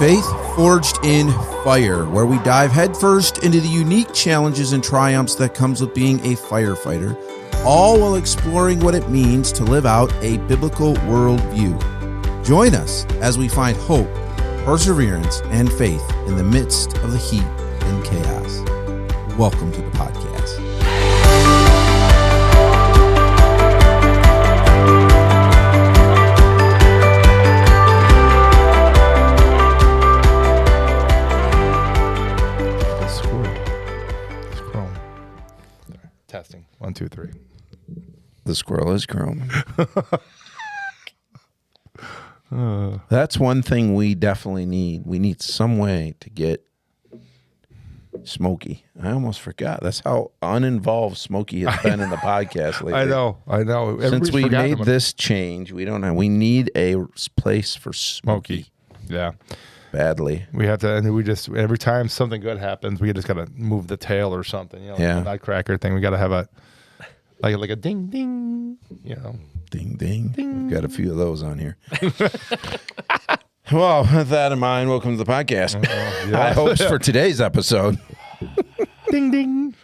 Faith Forged in Fire, where we dive headfirst into the unique challenges and triumphs that comes with being a firefighter, all while exploring what it means to live out a biblical worldview. Join us as we find hope, perseverance, and faith in the midst of the heat and chaos. Welcome to the podcast. Testing. 1, 2, 3. The squirrel is chrome. That's one thing we definitely need. We need some way to get Smokey. I almost forgot. That's how uninvolved Smokey has been in the podcast lately. I know. Since we made this change, we don't know. We need a place for Smokey. Yeah. Badly. We have to, and we just, every time something good happens, we just got to move the tail or something, you know, yeah. Like the nutcracker thing. We got to have a, like a ding, ding, you know. Ding, ding. We've got a few of those on here. Well, with that in mind, welcome to the podcast. High hopes for today's episode. Ding, ding.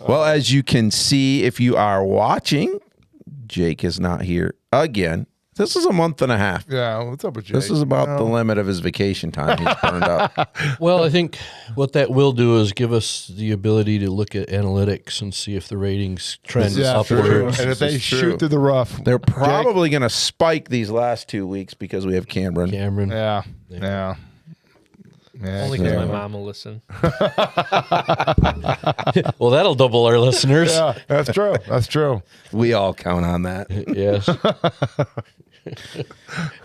Well, as you can see, if you are watching, Jake is not here again. This is a month and a half. Yeah, what's up with Jake? This is about the limit of his vacation time. He's burned up. Well, I think what that will do is give us the ability to look at analytics and see if the ratings trend upwards. And if they shoot through the rough, they're probably going to spike these last 2 weeks because we have Cameron. Yeah. Only because my mom will listen. Well, that'll double our listeners. Yeah, that's true. That's true. We all count on that. Yes.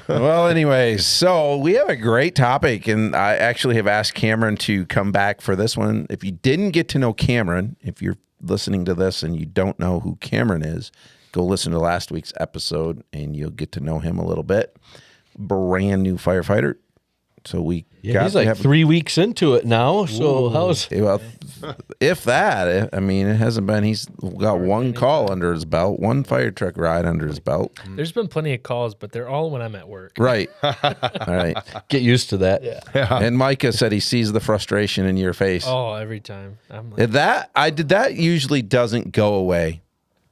Well, anyways, so we have a great topic, and I actually have asked Cameron to come back for this one. If you didn't get to know Cameron, if you're listening to this and you don't know who Cameron is, go listen to last week's episode, and you'll get to know him a little bit. Brand new firefighter. So we got he's like 3 weeks into it now. So how's well, if that, I mean, it hasn't been. He's got one call under his belt, one fire truck ride under his belt. There's been plenty of calls, but they're all when I'm at work. Right. All right. get used to that? Yeah. And Micah said he sees the frustration in your face. Oh, every time. I'm like, That usually doesn't go away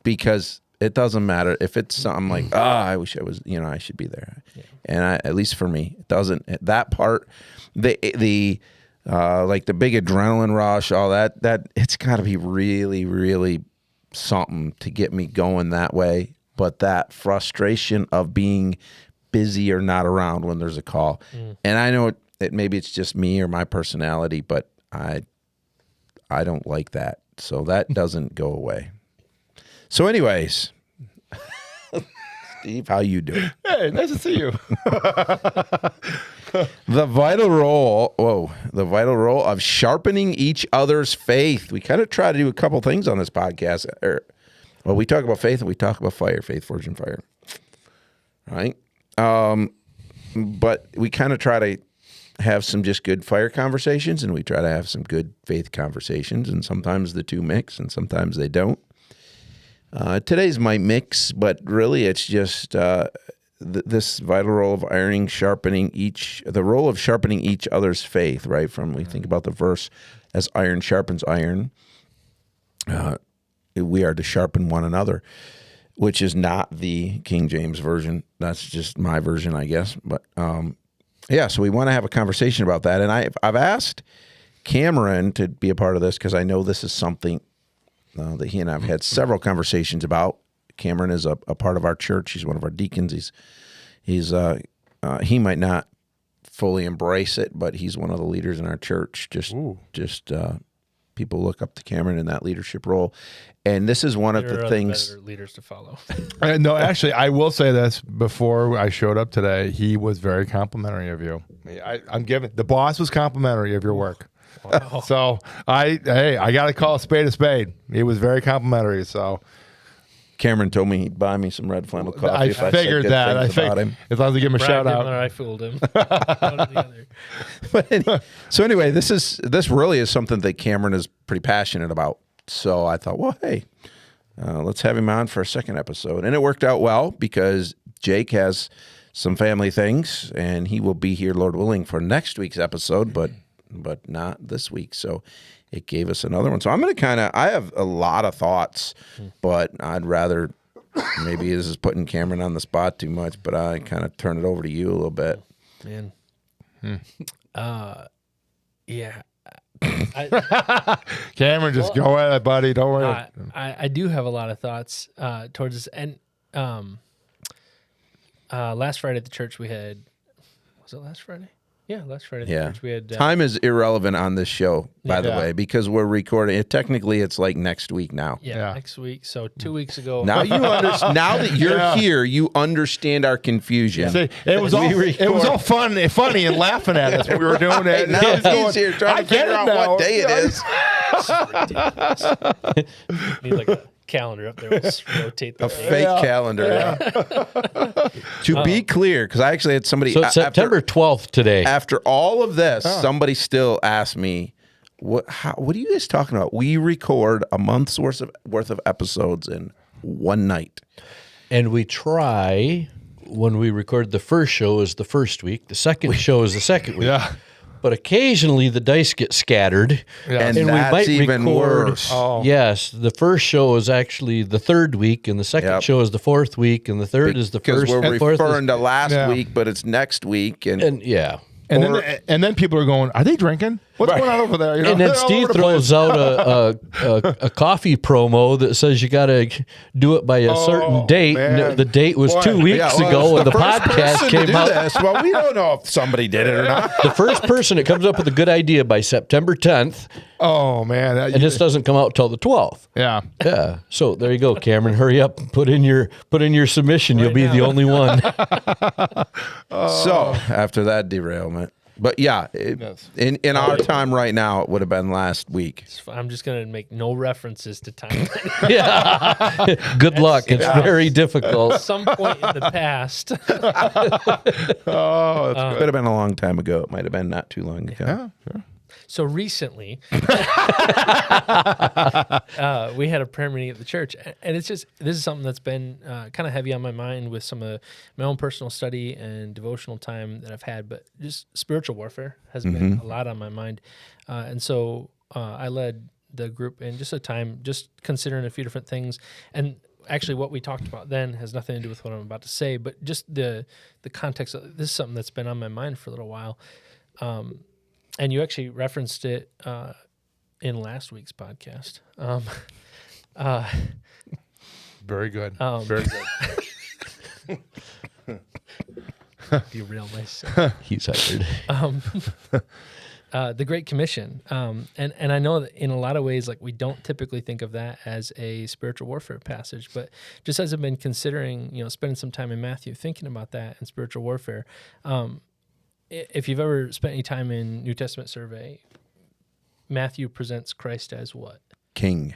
because it doesn't matter if it's something like, I wish I was, I should be there. Yeah. And at least for me, it doesn't. That part, the like the big adrenaline rush, all that it's got to be really, really something to get me going that way. But that frustration of being busy or not around when there's a call, and I know it maybe it's just me or my personality, but I don't like that, so that doesn't go away. So anyways, Steve, how you doing? Hey, nice to see you. The vital role of sharpening each other's faith. We kind of try to do a couple things on this podcast. Well, we talk about faith and we talk about fire, faith, forged in fire. Right? But we kind of try to have some just good fire conversations, and we try to have some good faith conversations, and sometimes the two mix and sometimes they don't. Today's my mix, but really it's just this vital role of the role of sharpening each other's faith, right? From we think about the verse as iron sharpens iron, we are to sharpen one another, which is not the King James version. That's just my version, I guess. But so we want to have a conversation about that, and I've asked Cameron to be a part of this because I know this is something that he and I have had several conversations about. Cameron is a part of our church. He's one of our deacons. He might not fully embrace it, but he's one of the leaders in our church. People look up to Cameron in that leadership role. And this is one of the things. Better leaders to follow. No, actually, I will say this. Before I showed up today, he was very complimentary of you. The boss was complimentary of your work. Wow. So I got to call a spade. He was very complimentary. So Cameron told me he'd buy me some Red Flannel coffee. I figured that. I figured as long as I give him a shout out. I fooled him. So anyway, this really is something that Cameron is pretty passionate about. So I thought, well, hey, let's have him on for a second episode, and it worked out well because Jake has some family things, and he will be here, Lord willing, for next week's episode, but not this week. So it gave us another one. So I'm going to I have a lot of thoughts, but I'd rather, maybe this is putting Cameron on the spot too much, but I kind of turn it over to you a little bit. Man. Yeah. Cameron, just go at it, buddy. Don't worry. I do have a lot of thoughts towards this. And last Friday at the church we had, was it last Friday? Yeah, last Friday at the church we had. Time is irrelevant on this show, by the way, because we're recording it. Technically, it's like next week now. Yeah, next week. So 2 weeks ago. Now you understand. Now that you're here, you understand our confusion. See, it was all funny and laughing at us when we were doing it. Now he's here trying to figure out what day it is. Need like a calendar up there. We'll just rotate the fake calendar. To be clear, because I actually had somebody. So it's September 12th today. After all of this, somebody still asked me, "What are you guys talking about? We record a month's worth of episodes in one night, and we try." When we record the first show is the first week, the second show is the second week. Yeah. But occasionally the dice get scattered, and we that's might even record. worse. Oh. Yes, the first show is actually the third week, and the second show is the fourth week, and the third is the first. Because we're and fourth referring is, to last week, but it's next week, and yeah. And then people are going, are they drinking? What's going on over there? You know, and then Steve throws out a coffee promo that says you got to do it by a certain date. And the date was 2 weeks ago, and the podcast came out. Well, we don't know if somebody did it or not. The first person that comes up with a good idea by September 10th. Oh man! And this doesn't come out till the 12th. Yeah. Yeah. So there you go, Cameron. Hurry up, put in your submission. You'll be the only one. So after that derailment. But yeah, in our time right now, it would have been last week. I'm just going to make no references to time. Yeah. Good luck. It's very difficult. At some point in the past. Could have been a long time ago. It might have been not too long ago. Yeah, sure. So recently, we had a prayer meeting at the church, and it's just, this is something that's been kind of heavy on my mind with some of my own personal study and devotional time that I've had, but just spiritual warfare has been a lot on my mind. And so I led the group in just a time, just considering a few different things. And actually what we talked about then has nothing to do with what I'm about to say, but just the context of this is something that's been on my mind for a little while. And you actually referenced it in last week's podcast. Very good. Very good. Derail myself. He's hired. The Great Commission. And I know that in a lot of ways, like we don't typically think of that as a spiritual warfare passage, but just as I've been considering, spending some time in Matthew, thinking about that and spiritual warfare, if you've ever spent any time in New Testament survey, Matthew presents Christ as what? King.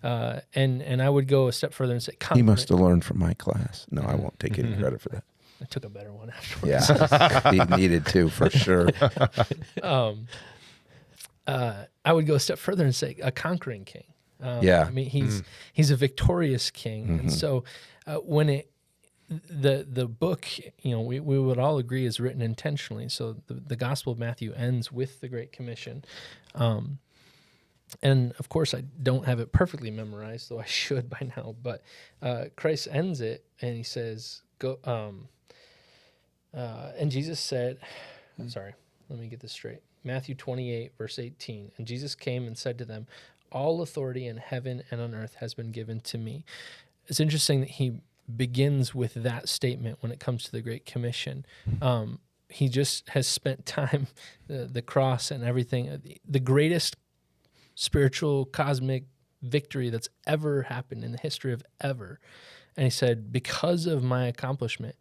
And I would go a step further and say, he must have learned from my class. No, I won't take any credit for that. I took a better one afterwards. Yeah, he needed to for sure. I would go a step further and say a conquering king. Yeah, I mean he's a victorious king, and so when the book, we would all agree is written intentionally. So the Gospel of Matthew ends with the Great Commission. And of course I don't have it perfectly memorized, though I should by now, but Christ ends it and he says, go, and Jesus said, sorry, let me get this straight. Matthew 28, verse 18. And Jesus came and said to them, all authority in heaven and on earth has been given to me. It's interesting that he begins with that statement when it comes to the Great Commission. He just has spent time, the cross and everything, the greatest spiritual cosmic victory that's ever happened in the history of ever. And he said, because of my accomplishment,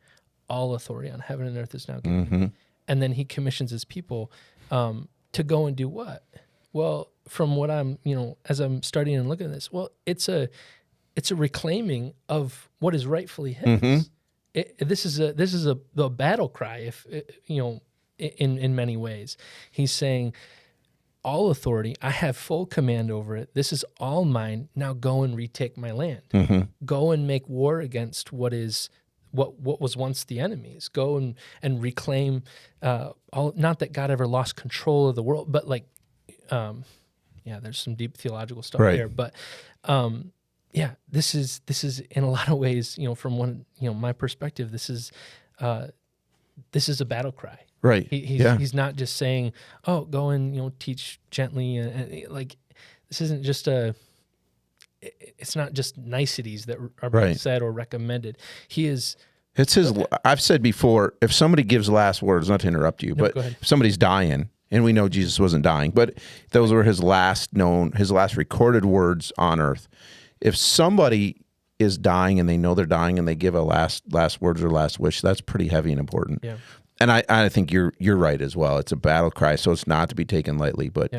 all authority on heaven and earth is now given. And then he commissions his people to go and do what? Well, from what I'm, as I'm studying and looking at this, well, it's a reclaiming of what is rightfully his. This is a battle cry, if in many ways. He's saying, all authority, I have full command over it. This is all mine. Now go and retake my land. Go and make war against what is what was once the enemies. Go and reclaim all. Not that God ever lost control of the world, but like, there's some deep theological stuff there. But this is in a lot of ways, from one, my perspective, this is a battle cry. Right. He's not just saying, oh, go and teach gently, and like this isn't just it's not just niceties that are being said or recommended. It's his. I've said before, if somebody gives last words, not to interrupt you, but if somebody's dying, and we know Jesus wasn't dying, but those were his last recorded words on earth. If somebody is dying and they know they're dying and they give a last words or last wish, that's pretty heavy and important. Yeah. And I think you're right as well. It's a battle cry, so it's not to be taken lightly. But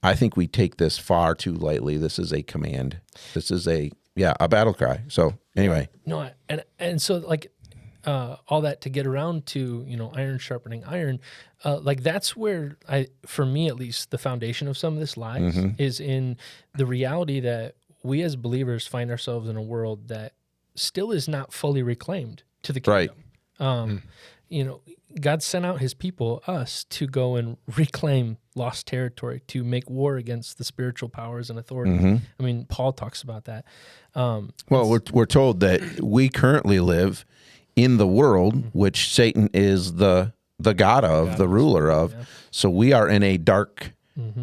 I think we take this far too lightly. This is a command. This is a battle cry. So anyway, no, and so like all that to get around to iron sharpening iron, like that's where for me at least, the foundation of some of this lies is in the reality that we as believers find ourselves in a world that still is not fully reclaimed to the kingdom. Right. God sent out his people, us, to go and reclaim lost territory, to make war against the spiritual powers and authorities. I mean, Paul talks about that. Well, we're told that we currently live in the world, which Satan is the god of, the ruler of. Yeah. So we are in a dark,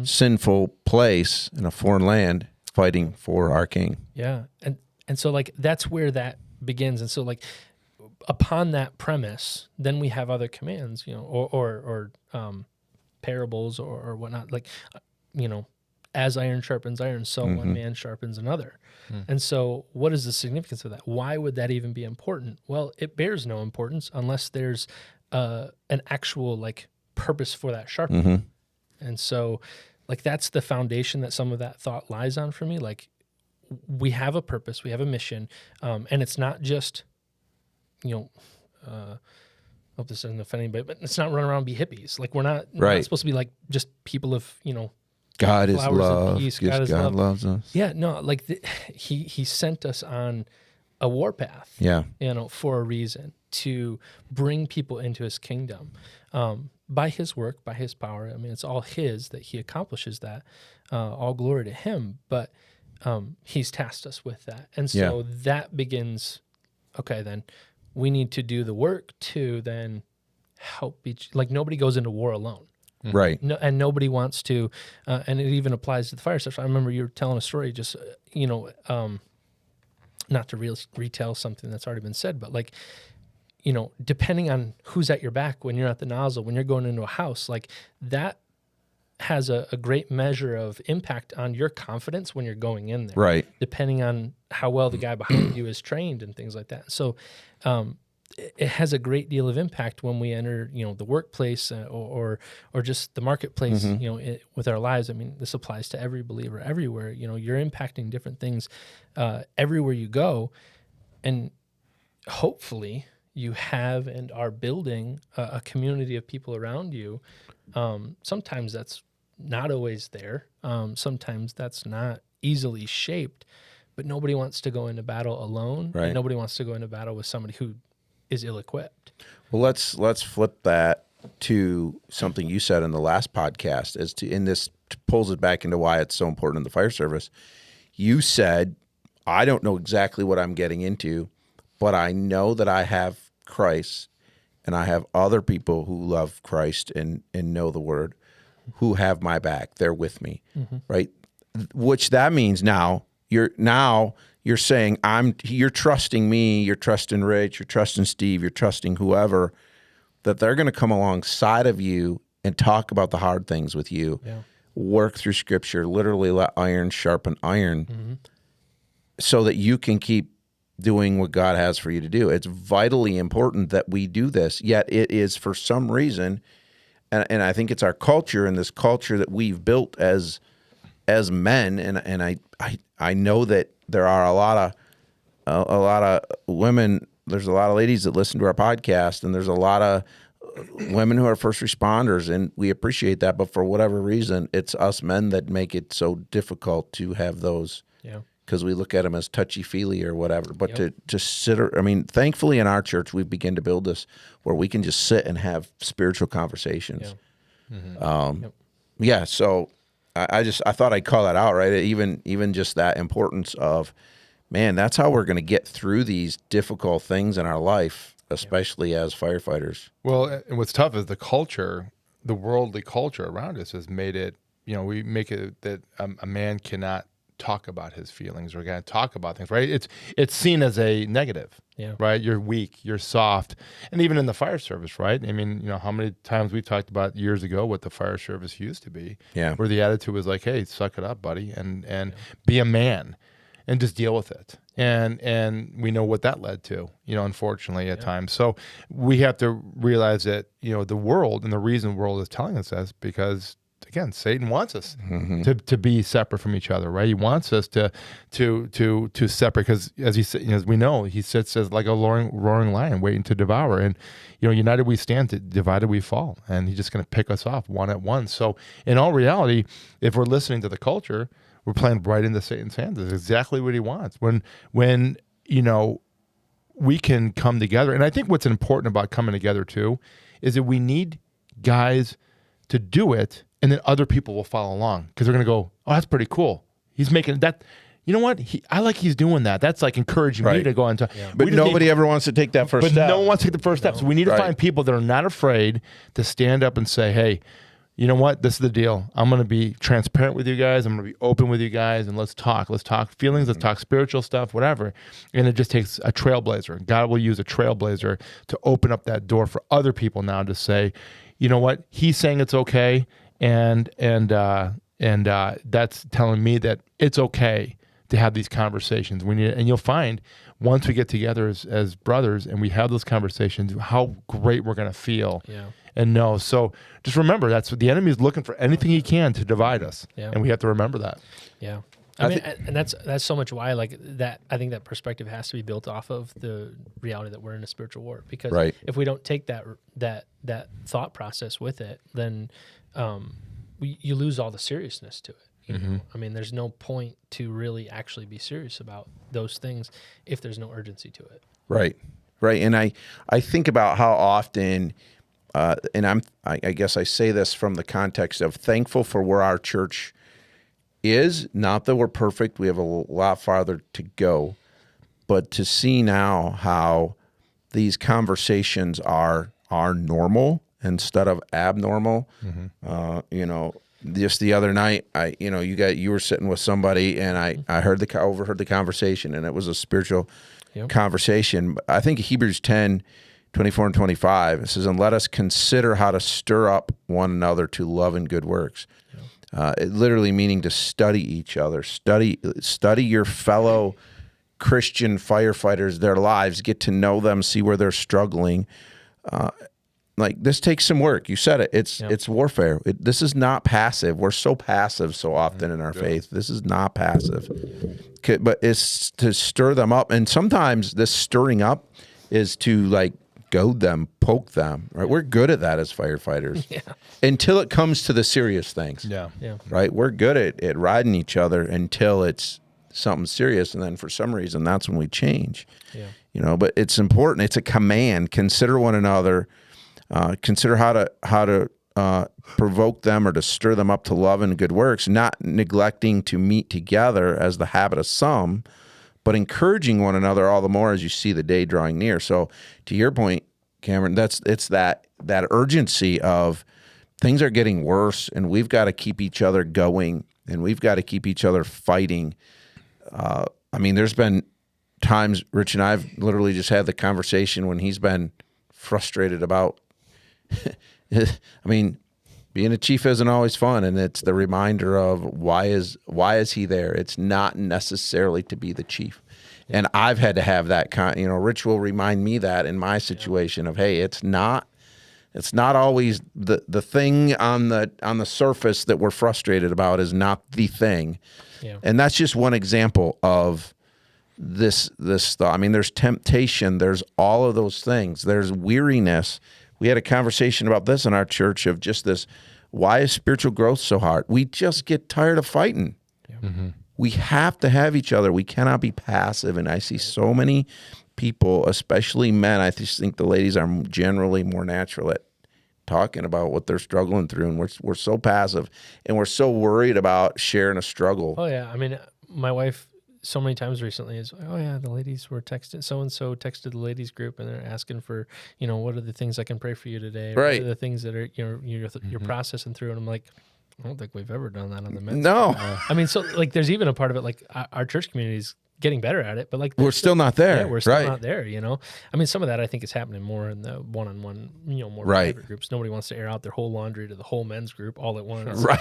sinful place in a foreign land fighting for our king. Yeah. And so like that's where that begins. And so like upon that premise, then we have other commands, or parables or whatnot, like, as iron sharpens iron, so one man sharpens another. And so what is the significance of that? Why would that even be important? Well, it bears no importance unless there's an actual like purpose for that sharpening. And so like that's the foundation that some of that thought lies on for me. Like we have a purpose, we have a mission, and it's not just hope this doesn't offend anybody, but it's not run around and be hippies. Like we're not supposed to be like just people of God is love. Peace. God loves us. Yeah, no, like he sent us on a warpath. Yeah, for a reason, to bring people into his kingdom, by his work, by his power. I mean, it's all his that he accomplishes that. All glory to him. But he's tasked us with that, and so that begins. Okay, then we need to do the work to then help like nobody goes into war alone. Right. No, and nobody wants to, and it even applies to the fire stuff. I remember you were telling a story, just, not to retell something that's already been said, but like, depending on who's at your back when you're at the nozzle, when you're going into a house, like that has a great measure of impact on your confidence when you're going in there. Right. Depending on how well the guy behind you is trained and things like that. So, it has a great deal of impact when we enter, the workplace or just the marketplace, with our lives. I mean, this applies to every believer everywhere. You're impacting different things everywhere you go, and hopefully you have and are building a community of people around you. Sometimes that's not always there. Sometimes that's not easily shaped, but nobody wants to go into battle alone. Right. And nobody wants to go into battle with somebody who is ill-equipped. Well, let's flip that to something you said in the last podcast, and this pulls it back into why it's so important in the fire service. You said, I don't know exactly what I'm getting into, but I know that I have Christ, and I have other people who love Christ and know the word, who have my back. They're with me, right? Which that means now you're saying you're trusting me, you're trusting Rich, you're trusting Steve, you're trusting whoever, that they're going to come alongside of you and talk about the hard things with you, work through Scripture, literally let iron sharpen iron, so that you can keep doing what God has for you to do. It's vitally important that we do this, yet it is for some reason, and I think it's our culture and this culture that we've built as men, and I know that there are a lot of women, there's a lot of ladies that listen to our podcast, and there's a lot of women who are first responders, and we appreciate that, but for whatever reason, it's us men that make it so difficult to have those because we look at them as touchy-feely or whatever. But to just sit, I mean, thankfully in our church, we've begun to build this where we can just sit and have spiritual conversations. So I thought I'd call that out, right? Even just that importance of, man, that's how we're going to get through these difficult things in our life, especially as firefighters. Well, and what's tough is the culture, the worldly culture around us has made it, we make it that a man cannot talk about his feelings or can't talk about things, right? It's seen as a negative, right? You're weak, you're soft. And even in the fire service, right? I mean, how many times we talked about years ago what the fire service used to be, where the attitude was like, hey, suck it up, buddy, and be a man and just deal with it. And we know what that led to, unfortunately at times. So we have to realize that, the world, and the reason the world is telling us this, because again, Satan wants us to be separate from each other, right? He wants us to separate, because as he said, as we know, he sits as like a roaring lion waiting to devour. And united we stand, divided we fall. And he's just going to pick us off one at one. So in all reality, if we're listening to the culture, we're playing right into Satan's hands. That's exactly what he wants. When we can come together, and I think what's important about coming together too is that we need guys to do it, and then other people will follow along, because they're going to go, oh, that's pretty cool. He's making that. You know what? I like he's doing that. That's like encouraging me to go into. But nobody ever wants to take that first step. But no one wants to take the first step. So we need to find people that are not afraid to stand up and say, hey, you know what? This is the deal. I'm going to be transparent with you guys. I'm going to be open with you guys, and let's talk. Let's talk feelings. Let's talk spiritual stuff, whatever. And it just takes a trailblazer. God will use a trailblazer to open up that door for other people now to say, you know what? He's saying it's okay, and that's telling me that it's okay to have these conversations. We need, and you'll find once we get together as brothers and we have those conversations, how great we're going to feel. And know. So just remember, that's what the enemy is looking for, anything he can to divide us. And we have to remember that. And that's so much why, like, that I think that perspective has to be built off of the reality that we're in a spiritual war. Because if we don't take that thought process with it, then you lose all the seriousness to it. I mean, there's no point to really actually be serious about those things if there's no urgency to it. Right. And I think about how often, and I guess I say this from the context of thankful for where our church is. Not that we're perfect. We have a lot farther to go. But to see now how these conversations are normal instead of abnormal. Just the other night, you were sitting with somebody, and I overheard the conversation, and it was a spiritual conversation. I think Hebrews 10:24 and 25, it says, and let us consider how to stir up one another to love and good works. It literally meaning to study each other, study your fellow Christian firefighters, their lives, get to know them, see where they're struggling. Like, this takes some work. You said it. It's warfare. This is not passive. We're so passive so often in our faith. This is not passive. But it's to stir them up. And sometimes this stirring up is to, like, goad them, poke them, right? We're good at that as firefighters until it comes to the serious things. Right? We're good at riding each other until it's something serious. And then for some reason, that's when we change. But it's important. It's a command. Consider one another. Consider how to provoke them or to stir them up to love and good works, not neglecting to meet together as the habit of some, but encouraging one another all the more as you see the day drawing near. So to your point, Cameron, it's that urgency of things are getting worse, and we've got to keep each other going, and we've got to keep each other fighting. I mean, there's been times Rich and I've literally just had the conversation when he's been frustrated about, I mean, being a chief isn't always fun, and it's the reminder of why is he there? It's not necessarily to be the chief. And I've had to have that Rich will remind me that in my situation of, hey, it's not always the thing on the surface that we're frustrated about is not the thing. And that's just one example of this thought. I mean, there's temptation, there's all of those things. There's weariness. We had a conversation about this in our church of just this, why is spiritual growth so hard? We just get tired of fighting. we have to have each other. We cannot be passive. And I see so many people, especially men. I just think the ladies are generally more natural at talking about what they're struggling through, and we're so passive, and we're so worried about sharing a struggle. Oh yeah, I mean, my wife so many times recently is like, oh yeah, the ladies were texting, so and so texted the ladies group, and they're asking for, what are the things I can pray for you today? Right. What are the things that are you're processing through? And I'm like, I don't think we've ever done that on the men's. No, I mean, so like, there's even a part of it, like our church community is getting better at it, but like we're still not there. Yeah, we're still right. not there. I mean, some of that I think is happening more in the one-on-one, more right. private groups. Nobody wants to air out their whole laundry to the whole men's group all at once. Right.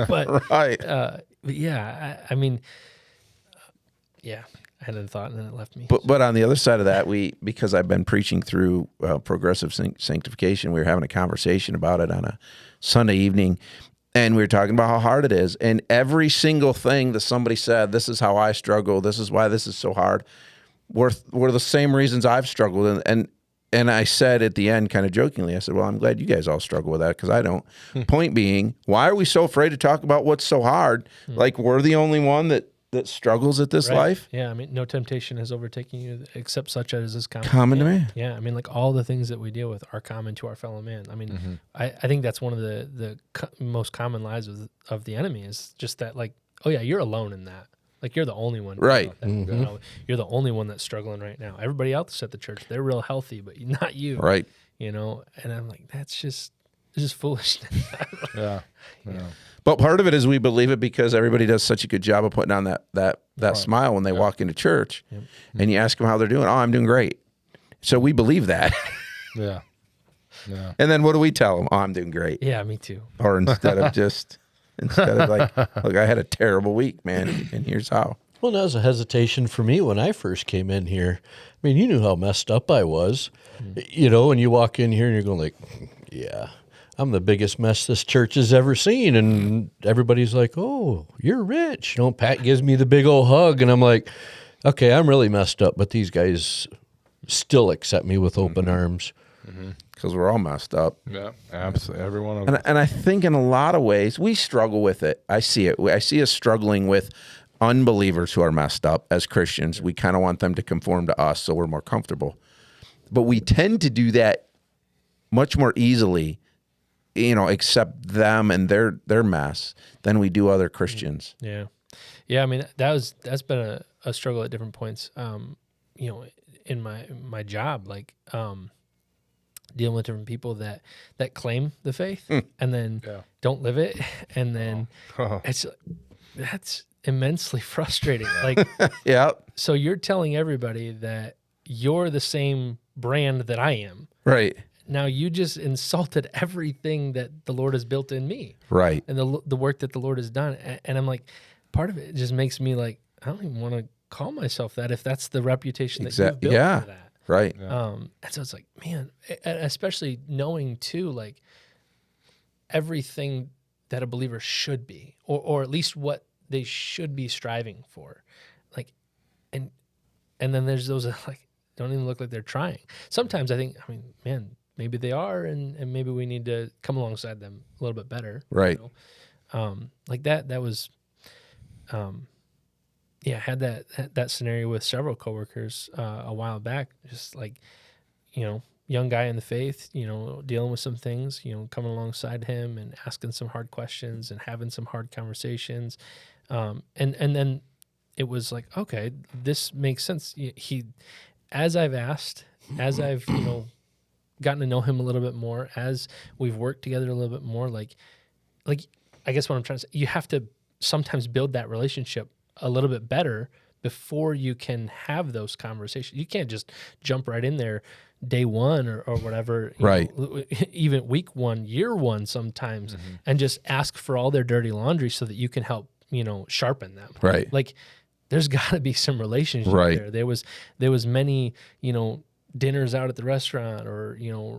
but right. But yeah, I mean, yeah, I had a thought and then it left me. But on the other side of that, because I've been preaching through progressive sanctification, we were having a conversation about it on a Sunday evening. And we were talking about how hard it is. And every single thing that somebody said, this is how I struggle, this is why this is so hard, were the same reasons I've struggled. And I said at the end, kind of jokingly, I said, well, I'm glad you guys all struggle with that because I don't. Point being, why are we so afraid to talk about what's so hard? Like we're the only one that struggles at this life? Yeah, I mean, no temptation has overtaken you except such as is common to man. Yeah, I mean, like all the things that we deal with are common to our fellow man. I mean, I think that's one of the most common lies of the enemy is just that, like, oh yeah, you're alone in that. Like you're the only one. Right. You're the only one that's struggling right now. Everybody else at the church, they're real healthy, but not you. Right. And I'm like, it's just foolishness. Yeah. But part of it is we believe it because everybody does such a good job of putting on that smile when they walk into church. Yep. And you ask them how they're doing. Oh, I'm doing great. So we believe that. Yeah. And then what do we tell them? Oh, I'm doing great. Yeah, me too. Or instead of like, look, I had a terrible week, man, and here's how. Well, that was a hesitation for me when I first came in here. I mean, you knew how messed up I was, and you walk in here and you're going like, yeah, I'm the biggest mess this church has ever seen. And everybody's like, oh, you're rich. Pat gives me the big old hug. And I'm like, okay, I'm really messed up. But these guys still accept me with open arms. Because we're all messed up. Yeah, absolutely. Every one of us. And I think in a lot of ways, we struggle with it. I see it. I see us struggling with unbelievers who are messed up as Christians. We kind of want them to conform to us so we're more comfortable. But we tend to do that much more easily, accept them and their mess than we do other Christians. Yeah. Yeah, I mean, that's been a struggle at different points. In my job, like dealing with different people that claim the faith and then don't live it, and then that's immensely frustrating. Like, yeah. So you're telling everybody that you're the same brand that I am, right? Now you just insulted everything that the Lord has built in me, right? And the work that the Lord has done, and I'm like, part of it just makes me like, I don't even want to call myself that if that's the reputation that you've built for that. Right. And so it's like, man, especially knowing too, like everything that a believer should be, or at least what they should be striving for. Like, and then there's those that like don't even look like they're trying. Sometimes I mean, man, maybe they are, and maybe we need to come alongside them a little bit better. Right. Like that was, I had that scenario with several coworkers a while back. Just like, young guy in the faith, dealing with some things, coming alongside him and asking some hard questions and having some hard conversations. And then it was like, okay, this makes sense. As I've asked, as I've, gotten to know him a little bit more, as we've worked together a little bit more, like I guess what I'm trying to say, you have to sometimes build that relationship a little bit better before you can have those conversations. You can't just jump right in there day one or whatever, right? Even week one, year one sometimes, and just ask for all their dirty laundry so that you can help, sharpen them. Right. Like there's got to be some relationship there. There was many, dinners out at the restaurant, or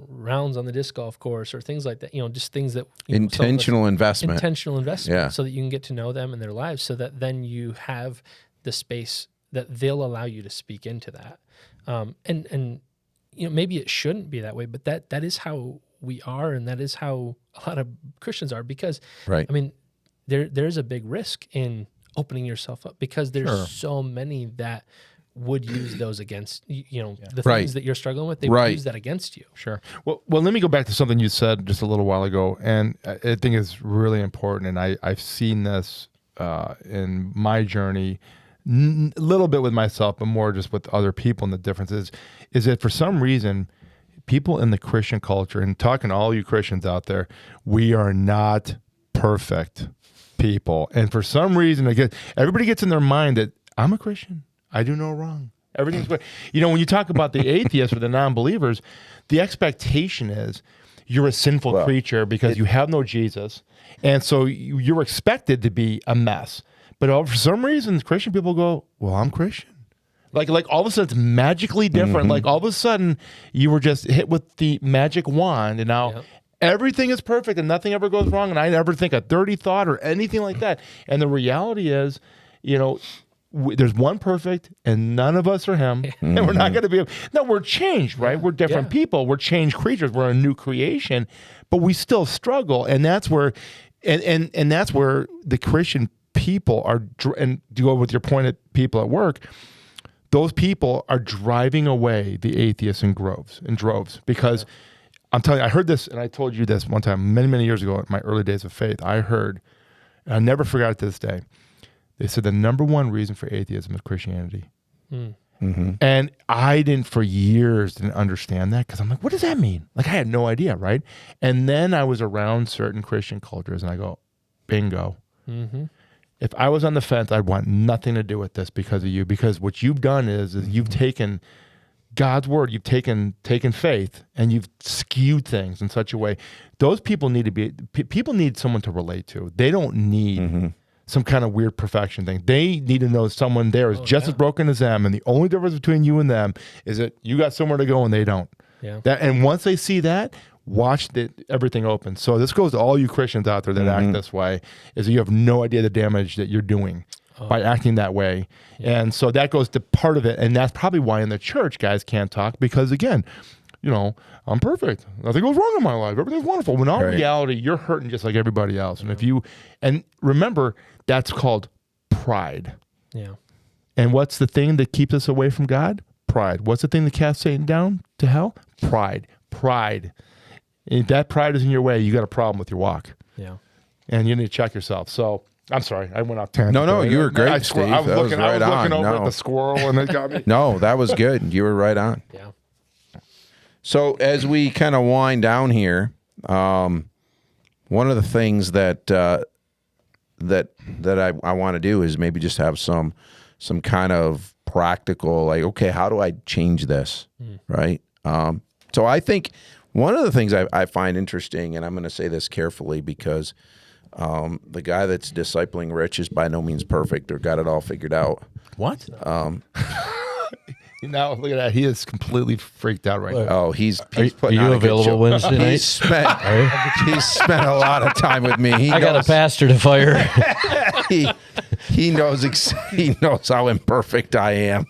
rounds on the disc golf course, or things like that. Just things that intentional investment, so that you can get to know them and their lives, so that then you have the space that they'll allow you to speak into that. And maybe it shouldn't be that way, but that is how we are, and that is how a lot of Christians are. Because I mean, there's a big risk in opening yourself up, because there's Sure. so many that would use those against the Right. things that you're struggling with. They would Right. use that against you. Sure. Well, let me go back to something you said just a little while ago, and I think it's really important. And I've seen this in my journey, a little bit with myself, but more just with other people. And the difference is that for some reason, people in the Christian culture, and talking to all you Christians out there, we are not perfect people. And for some reason, everybody gets in their mind that I'm a Christian. I do no wrong. Everything's good. When you talk about the atheists or the non-believers, the expectation is you're a sinful creature because you have no Jesus. And so you're expected to be a mess. But for some reason, Christian people go, well, I'm Christian. Like all of a sudden, it's magically different. Mm-hmm. Like all of a sudden, you were just hit with the magic wand, and now everything is perfect and nothing ever goes wrong. And I never think a dirty thought or anything like that. And the reality is, there's one perfect, and none of us are him, and we're not going to be. No, we're changed, right? We're different people. We're changed creatures. We're a new creation, but we still struggle, and that's where, and that's where the Christian people are. And to go with your point at people at work, those people are driving away the atheists in droves, because I'm telling you, I heard this, and I told you this one time many years ago in my early days of faith. I heard, and I never forgot it to this day. They said the number one reason for atheism is Christianity. Mm-hmm. And I for years didn't understand that, because I'm like, what does that mean? Like, I had no idea, right? And then I was around certain Christian cultures, and I go, bingo. Mm-hmm. If I was on the fence, I'd want nothing to do with this because of you, because what you've done is you've taken God's word, you've taken faith, and you've skewed things in such a way. Those people people need someone to relate to. They don't need some kind of weird perfection thing. They need to know someone there is just as broken as them, and the only difference between you and them is that you got somewhere to go and they don't. Yeah. And once they see that, watch everything open. So this goes to all you Christians out there that act this way, is that you have no idea the damage that you're doing by acting that way. Yeah. And so that goes to part of it, and that's probably why in the church guys can't talk, because again, I'm perfect. Nothing goes wrong in my life. Everything's wonderful. When in reality, you're hurting just like everybody else. And remember, that's called pride. Yeah. And what's the thing that keeps us away from God? Pride. What's the thing that casts Satan down to hell? Pride. And if that pride is in your way, you got a problem with your walk. Yeah. And you need to check yourself. So I'm sorry, I went off tangent. No, you were great, Steve. I was looking over No. at the squirrel, and it got me. No, that was good. You were right on. Yeah. So as we kind of wind down here, one of the things that I want to do is maybe just have some kind of practical, like, okay, how do I change this, right? So I think one of the things I find interesting, and I'm going to say this carefully because the guy that's discipling Rich is by no means perfect or got it all figured out. What? Now look at that. He is completely freaked out right now. Oh, he's Are putting you on a good available show. Wednesday night? He's spent a lot of time with me. I got a pastor to fire. He knows he knows how imperfect I am.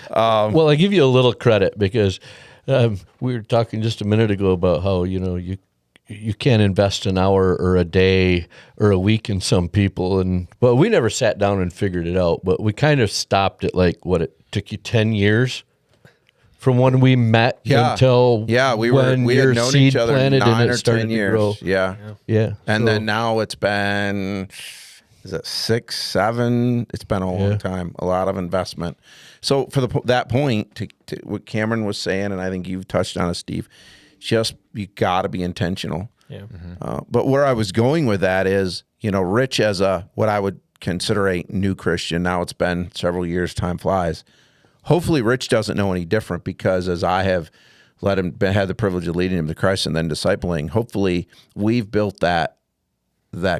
Well, I give you a little credit because we were talking just a minute ago about how you can't invest an hour or a day or a week in some people, but we never sat down and figured it out. But we kind of stopped at it took you 10 years from when we met until we had known seed each other planted 9 and or it started 10 to years. grow. Yeah. And So- then now it's been, is it 6, 7? It's been a long time. A lot of investment. So for that point, to what Cameron was saying, and I think you've touched on it, Steve, just you got to be intentional. Yeah. But where I was going with that is, Rich as what I would consider a new Christian. Now it's been several years. Time flies. Hopefully, Rich doesn't know any different, because as I have had the privilege of leading him to Christ and then discipling, hopefully we've built that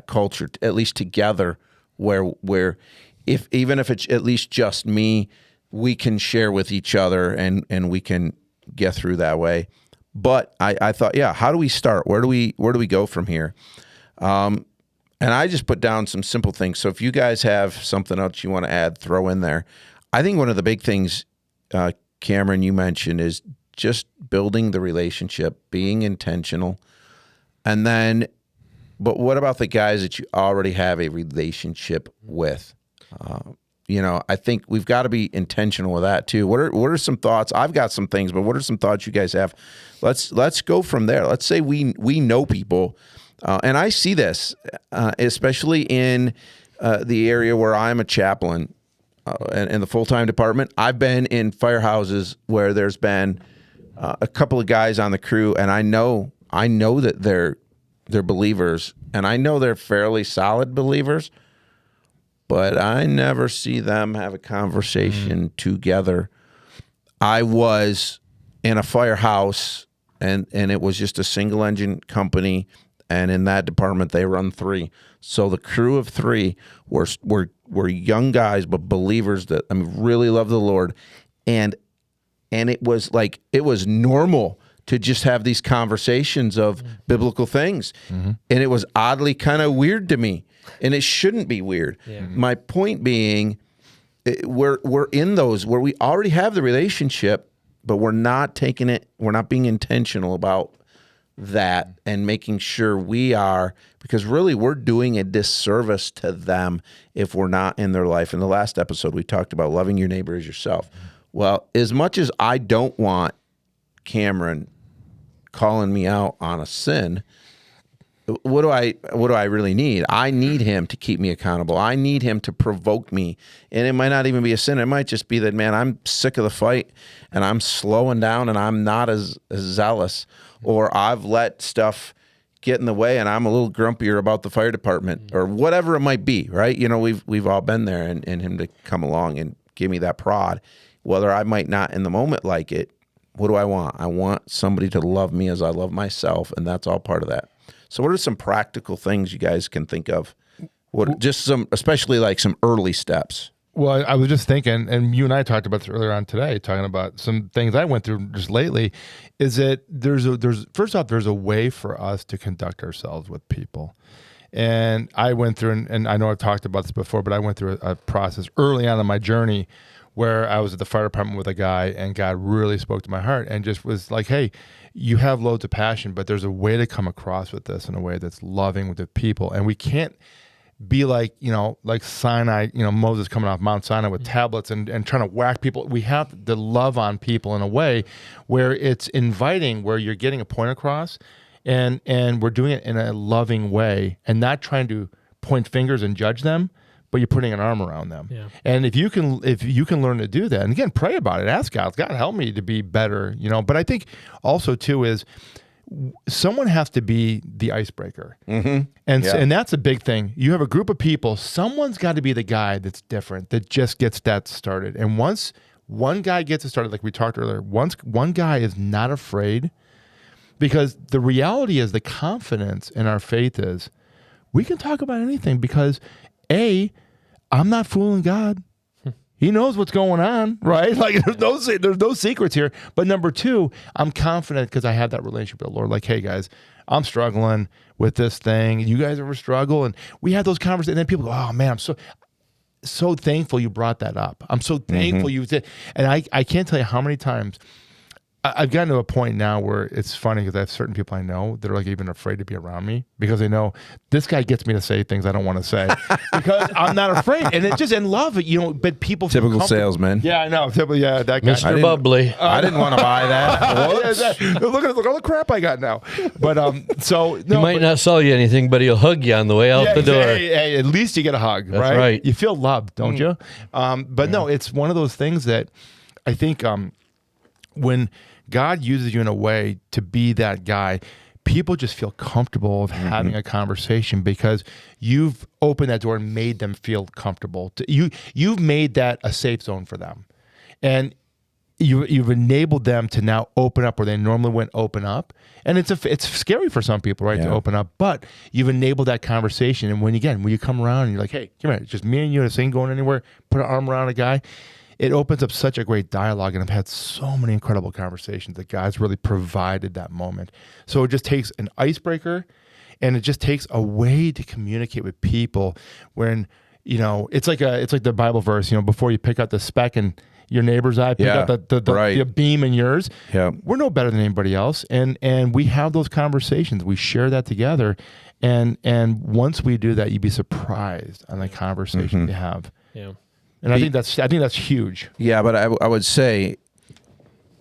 culture, at least together, where even if it's at least just me, we can share with each other and we can get through that way. But I thought, how do we start? Where do we go from here? And I just put down some simple things. So if you guys have something else you want to add, throw in there. I think one of the big things, Cameron, you mentioned is just building the relationship, being intentional. And then, but what about the guys that you already have a relationship with? I think we've got to be intentional with that too. What are some thoughts? I've got some things, but what are some thoughts you guys have? Let's go from there. Let's say we know people, and I see this, especially in the area where I'm a chaplain, in the full-time department. I've been in firehouses where there's been a couple of guys on the crew, and I know that they're believers, and I know they're fairly solid believers, but I never see them have a conversation together. I was in a firehouse, and it was just a single engine company, and in that department they run 3. So the crew of 3 were young guys, but believers that really love the Lord, and it was normal to just have these conversations of biblical things, and it was oddly kind of weird to me. And it shouldn't be weird. Yeah. My point being, we're in those where we already have the relationship, but we're not taking it, we're not being intentional about that and making sure we are, because really we're doing a disservice to them if we're not in their life. In the last episode, we talked about loving your neighbor as yourself. Well, as much as I don't want Cameron calling me out on a sin, what do I really need? I need him to keep me accountable. I need him to provoke me. And it might not even be a sin. It might just be that, man, I'm sick of the fight and I'm slowing down and I'm not as zealous, or I've let stuff get in the way and I'm a little grumpier about the fire department, or whatever it might be, right? We've all been there, and him to come along and give me that prod, whether I might not in the moment like it. What do I want? I want somebody to love me as I love myself, and that's all part of that. So what are some practical things you guys can think of? Especially like some early steps? Well, I was just thinking, and you and I talked about this earlier on today, talking about some things I went through just lately, is that first off, there's a way for us to conduct ourselves with people. And I went through, and I know I've talked about this before, but I went through a process early on in my journey where I was at the fire department with a guy, and God really spoke to my heart and just was like, hey, you have loads of passion, but there's a way to come across with this in a way that's loving with the people. And we can't be like Sinai, Moses coming off Mount Sinai with tablets and trying to whack people. We have to love on people in a way where it's inviting, where you're getting a point across, and we're doing it in a loving way and not trying to point fingers and judge them, but you're putting an arm around them. Yeah. And if you can learn to do that, and again, pray about it, ask God help me to be better, But I think also too is someone has to be the icebreaker. Mm-hmm. And that's a big thing. You have a group of people, someone's got to be the guy that's different, that just gets that started. And once one guy gets it started, like we talked earlier, once one guy is not afraid, because the reality is, the confidence in our faith is we can talk about anything, because I'm not fooling God. He knows what's going on, right? Like there's no secrets here. But number 2, I'm confident because I have that relationship with the Lord. Like, hey guys, I'm struggling with this thing. You guys ever struggle? And we have those conversations. And then people go, oh man, I'm so thankful you brought that up. I'm so thankful you did. And I can't tell you how many times I've gotten to a point now where it's funny, because I have certain people I know that are like even afraid to be around me, because they know this guy gets me to say things I don't want to say because I'm not afraid. And it's just in love, but people typical salesman. Yeah, I know. Yeah, that guy. Mr. Bubbly. I didn't want to buy that. Look at all the crap I got now. But so no, he might not sell you anything, but he'll hug you on the way out the door. Hey, at least you get a hug. That's right. You feel loved, don't you? But no, it's one of those things that I think when God uses you in a way to be that guy, people just feel comfortable of having a conversation because you've opened that door and made them feel comfortable. You've made that a safe zone for them. And you've enabled them to now open up where they normally wouldn't open up. And it's scary for some people, right, to open up. But you've enabled that conversation. And when you come around and you're like, hey, come here, it's just me and you, and this ain't going anywhere, put an arm around a guy, it opens up such a great dialogue. And I've had so many incredible conversations that God's really provided that moment. So it just takes an icebreaker, and it just takes a way to communicate with people when, it's like the Bible verse, before you pick out the speck in your neighbor's eye, pick out the beam in yours. Yeah. We're no better than anybody else. And we have those conversations. We share that together. And once we do that, you'd be surprised on the conversation you have. Yeah. And I think that's huge. Yeah, but I would say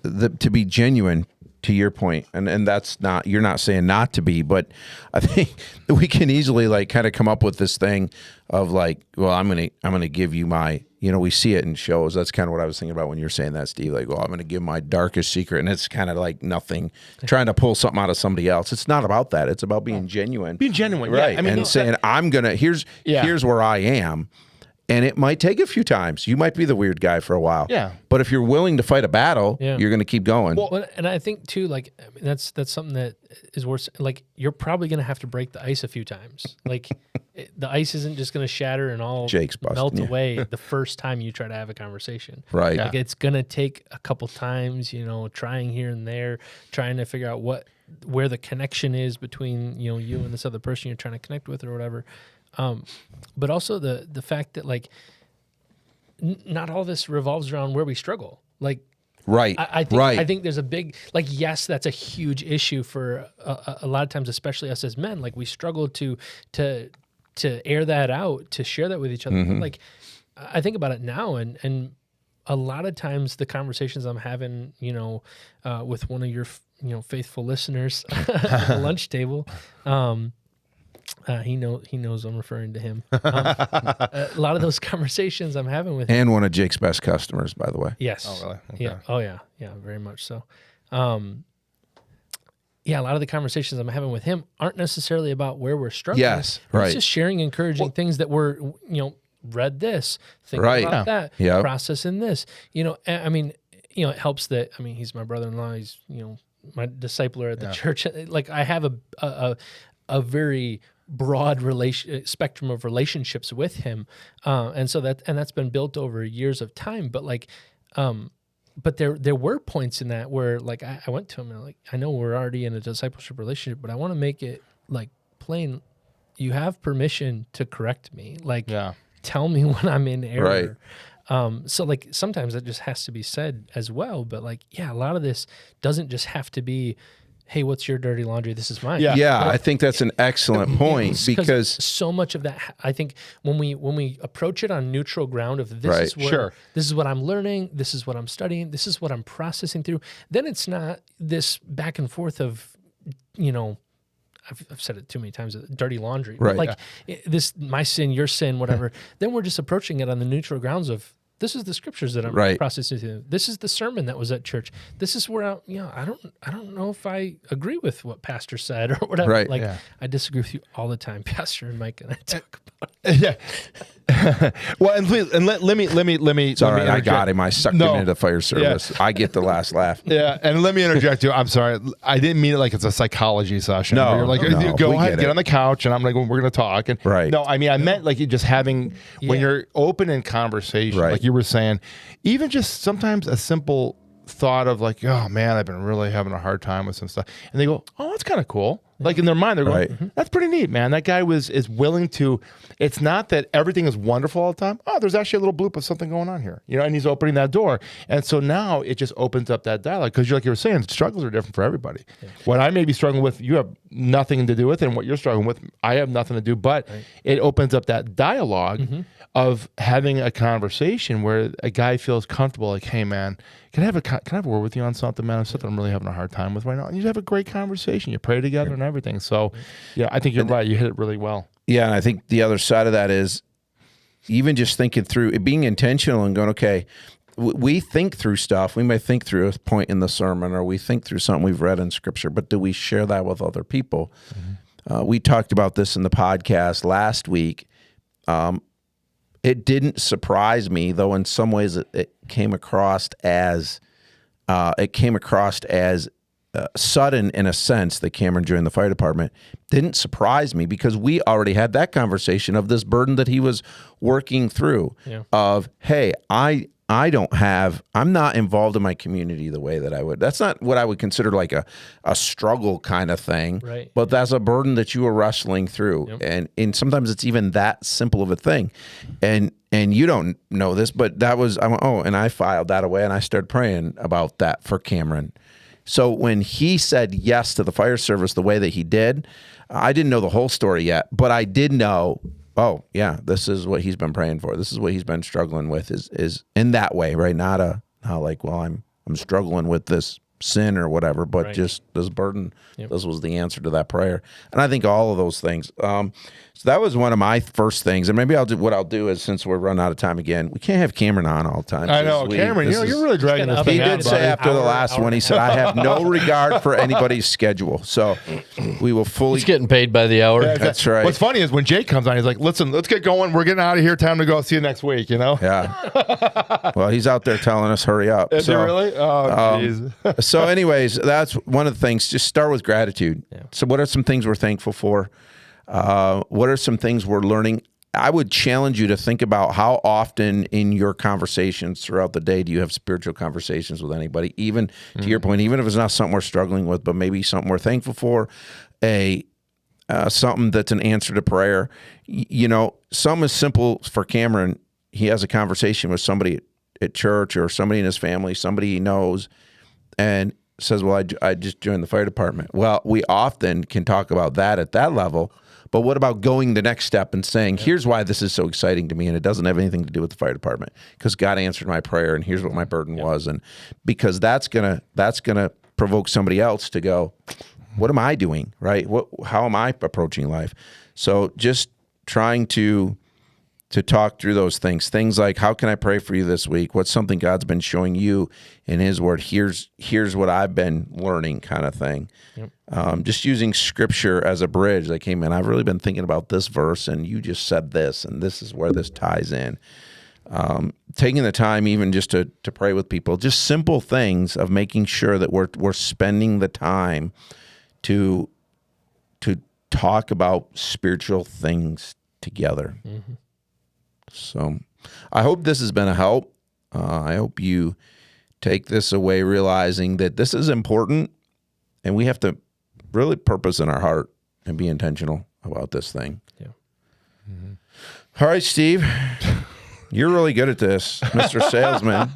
to be genuine, to your point, and that's not, you're not saying not to be, but I think we can easily like kind of come up with this thing of like, well, I'm gonna give you my, we see it in shows. That's kind of what I was thinking about when you're saying that, Steve. Like, well, I'm gonna give my darkest secret, and it's kind of like nothing, trying to pull something out of somebody else. It's not about that. It's about being genuine. Being genuine, right? Yeah. I mean, and saying, I'm gonna here's where I am. And it might take a few times. You might be the weird guy for a while. Yeah. But if you're willing to fight a battle, you're going to keep going. Well, and I think too, like, I mean, that's something that is worse. Like, you're probably going to have to break the ice a few times. Like, the ice isn't just going to shatter and all melt away the first time you try to have a conversation. Right. Like, it's going to take a couple times, trying here and there, trying to figure out where the connection is between, you and this other person you're trying to connect with or whatever. But also the fact that like not all this revolves around where we struggle. Like, right, I think there's a big, like, yes, that's a huge issue for a lot of times, especially us as men. Like, we struggle to air that out, to share that with each other. Mm-hmm. Like, I think about it now, and a lot of times the conversations I'm having, with one of your, faithful listeners at the lunch table. He knows I'm referring to him. A lot of those conversations I'm having with him. And one of Jake's best customers, by the way. Yes. Oh, really? Okay. Yeah. Oh, yeah. Yeah, very much so. A lot of the conversations I'm having with him aren't necessarily about where we're struggling. Yes, right. It's just sharing encouraging things that we're, read this, think Right. about that, Yep. processing this. I mean, it helps that, he's my brother-in-law. He's, my discipler at the church. Like, I have a very broad spectrum of relationships with him, and so that's been built over years of time. But like, but there were points in that where like I went to him and like, I know we're already in a discipleship relationship, but I want to make it like plain. You have permission to correct me. Like, tell me when I'm in error. Right. So like sometimes that just has to be said as well. But like, a lot of this doesn't just have to be, hey, what's your dirty laundry? This is mine. Yeah, I think that's an excellent point because so much of that, I think when we approach it on neutral ground of this Right. is where this is what I'm learning, this is what I'm studying, this is what I'm processing through, then it's not this back and forth of, I've said it too many times, dirty laundry. Right. Like this, my sin, your sin, whatever. Then we're just approaching it on the neutral grounds of, this is the scriptures that I'm processing through. This is the sermon that was at church. This is where I don't know if I agree with what Pastor said or whatever. Right. Like, I disagree with you all the time, Pastor and Mike, and I talk about it. Yeah. Well, and please, and let me. it's all right. I got him. I sucked him into the fire service. Yeah. I get the last laugh. Yeah, and let me interject you. I'm sorry, I didn't mean it like it's a psychology session. No, where you're like, no, go we ahead, get on the couch, and I'm like, well, we're going to talk. And Right. No, I mean, I meant like you just having when you're open in conversation, Right. like you were saying, even just sometimes a simple thought of like, oh man, I've been really having a hard time with some stuff, and they go, oh, that's kind of cool. Like in their mind, they're going, Right. that's pretty neat, man. That guy is willing to. It's not that everything is wonderful all the time. Oh, there's actually a little bloop of something going on here, and he's opening that door. And so now it just opens up that dialogue because like you were saying, struggles are different for everybody. Yeah. What I may be struggling with, you have nothing to do with, and what you're struggling with, I have nothing to do. But it opens up that dialogue of having a conversation where a guy feels comfortable. Like, hey, man, can I have a word with you on something, man? Something I'm really having a hard time with right now. And you have a great conversation. You pray together and everything. So, yeah, I think you're right. You hit it really well. Yeah, and I think the other side of that is even just thinking through it, being intentional and going, okay, we think through stuff. We may think through a point in the sermon, or we think through something we've read in Scripture, but do we share that with other people? We talked about this in the podcast last week. It didn't surprise me, though. In some ways, it came across as sudden in a sense that Cameron joined the fire department. Didn't surprise me because we already had that conversation of this burden that he was working through of, hey, I'm not involved in my community the way that I would. That's not what I would consider like a struggle kind of thing, right? But that's a burden that you are wrestling through. And sometimes it's even that simple of a thing. And you don't know this, but I went, and I filed that away and I started praying about that for Cameron. So when he said yes to the fire service the way that he did, I didn't know the whole story yet, but I did know oh yeah, this is what he's been praying for. This is what he's been struggling with is in that way, right? Not like, well, I'm struggling with this sin or whatever, but just this burden. Yep. This was the answer to that prayer. And I think all of those things. So that was one of my first things. And maybe what I'll do is, since we're running out of time again, we can't have Cameron on all the time. I know, Cameron, you're really dragging this thing out. He did say after the last one, he said, I have no regard for anybody's schedule. So we will fully. He's getting paid by the hour. Yeah, that's right. What's funny is when Jake comes on, he's like, listen, let's get going. We're getting out of here. Time to go. See you next week, you know? Yeah. Well, he's out there telling us, hurry up. Is he really? Oh, jeez. So anyways, that's one of the things. Just start with gratitude. Yeah. So what are some things we're thankful for? What are some things we're learning? I would challenge you to think about how often in your conversations throughout the day do you have spiritual conversations with anybody, even to your point, even if it's not something we're struggling with, but maybe something we're thankful for, something that's an answer to prayer. You know, something as simple for Cameron. He has a conversation with somebody at church or somebody in his family, somebody he knows, and says, well, I just joined the fire department. Well, we often can talk about that at that level, but what about going the next step and saying, here's why this is so exciting to me, and it doesn't have anything to do with the fire department, because God answered my prayer, and here's what my burden was, and because that's gonna provoke somebody else to go, what am I doing, right? How am I approaching life? So just trying to talk through those things like, how can I pray for you this week? What's something God's been showing you in his word? Here's what I've been learning, kind of thing. Yep. Just using scripture as a bridge. Like, hey man, I've really been thinking about this verse, and you just said this, and this is where this ties in. Taking the time even just to pray with people, just simple things of making sure that we're spending the time to talk about spiritual things together. Mm-hmm. So I hope this has been a help. I hope you take this away realizing that this is important, and we have to really purpose in our heart and be intentional about this thing. Yeah. Mm-hmm. All right, Steve, you're really good at this, Mr. Salesman.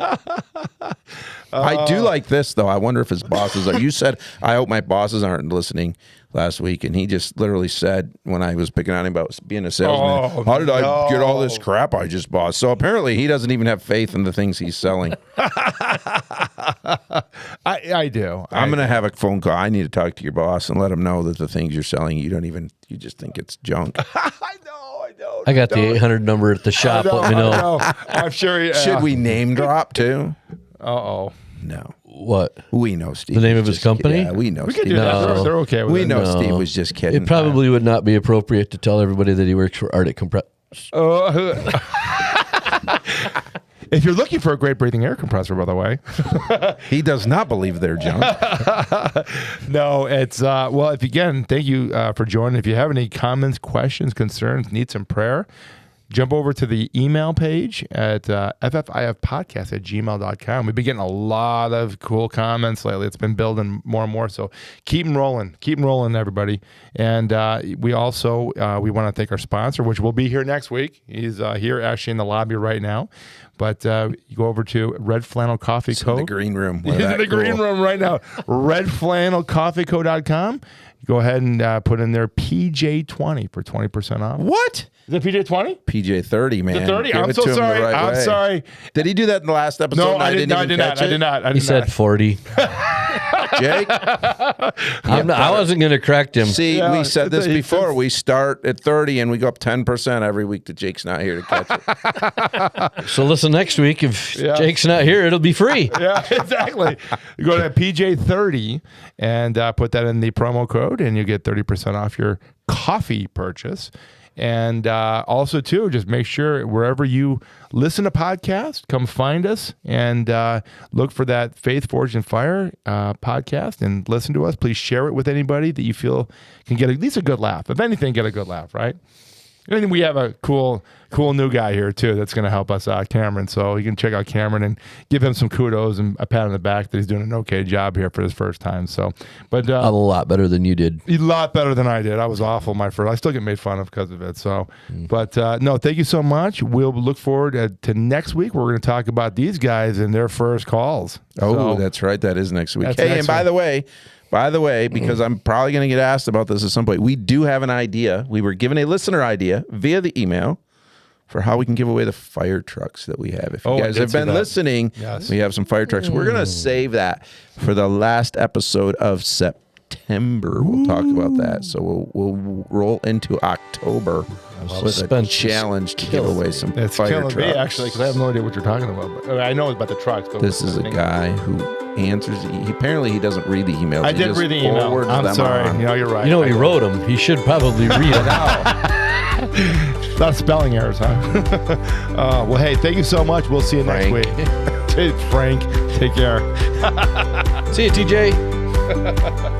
I do like this, though. I wonder if his bosses are. You said, I hope my bosses aren't listening last week, and he just literally said, when I was picking on him about being a salesman, how did I get all this crap I just bought? So apparently he doesn't even have faith in the things he's selling. I do. I'm going to have a phone call. I need to talk to your boss and let him know that the things you're selling, you just think it's junk. I got the 800 number at the shop. Let me know. I'm sure. Should we name drop too? Uh-oh. No. What? We know Steve. The name of his company? Yeah, we know We Steve. can do that. They're okay with it. We know Steve was just kidding. It probably would not be appropriate to tell everybody that he works for Arctic Compressor. If you're looking for a great breathing air compressor, by the way. He does not believe they're junk. No, it's, well, thank you for joining. If you have any comments, questions, concerns, need some prayer, jump over to the email page at ffifpodcast@gmail.com. We've been getting a lot of cool comments lately. It's been building more and more. So keep them rolling. Keep them rolling, everybody. And we also, we want to thank our sponsor, which will be here next week. He's here actually in the lobby right now. But you go over to Red Flannel Coffee Co. In the green room. He's in the green room right now. RedFlannelCoffeeCo.com. Go ahead and put in there PJ20 for 20% off. What? Is it PJ20? PJ30, man. The 30? Give I'm it so to him the sorry. right I'm way. sorry. Did he do that in the last episode? No, I did not. He said 40. Jake? I wasn't going to correct him. See, we said this before. We start at 30 and we go up 10% every week that Jake's not here to catch it. So listen next week. If Jake's not here, it'll be free. Yeah, exactly. You go to PJ30 and put that in the promo code, and you get 30% off your coffee purchase. And also, too, just make sure wherever you listen to podcasts, come find us and look for that Faith Forged in Fire podcast and listen to us. Please share it with anybody that you feel can get at least a good laugh. If anything, get a good laugh, right? And we have a cool new guy here, too, that's going to help us out, Cameron. So you can check out Cameron and give him some kudos and a pat on the back that he's doing an okay job here for his first time. So, but a lot better than you did. A lot better than I did. I was awful my first. I still get made fun of because of it. So, but no, thank you so much. We'll look forward to next week. We're going to talk about these guys and their first calls. Oh, that's right. That is next week. That's Hey, next and by week. the way, By the way, because I'm probably going to get asked about this at some point, we do have an idea. We were given a listener idea via the email for how we can give away the fire trucks that we have. If you guys have been listening, we have some fire trucks. We're going to save that for the last episode of September. We'll talk about that. So we'll roll into October with a challenge to give away some fire trucks. Me, actually, because I have no idea what you're talking about. But I know about the trucks. But this is a guy who answers. Apparently, he doesn't read the emails. I did read the email. I'm sorry. You know, you're right. You know, he wrote them. He should probably read it out. Not spelling errors, huh? Well, hey, thank you so much. We'll see you next week. Frank, take care. See you, TJ.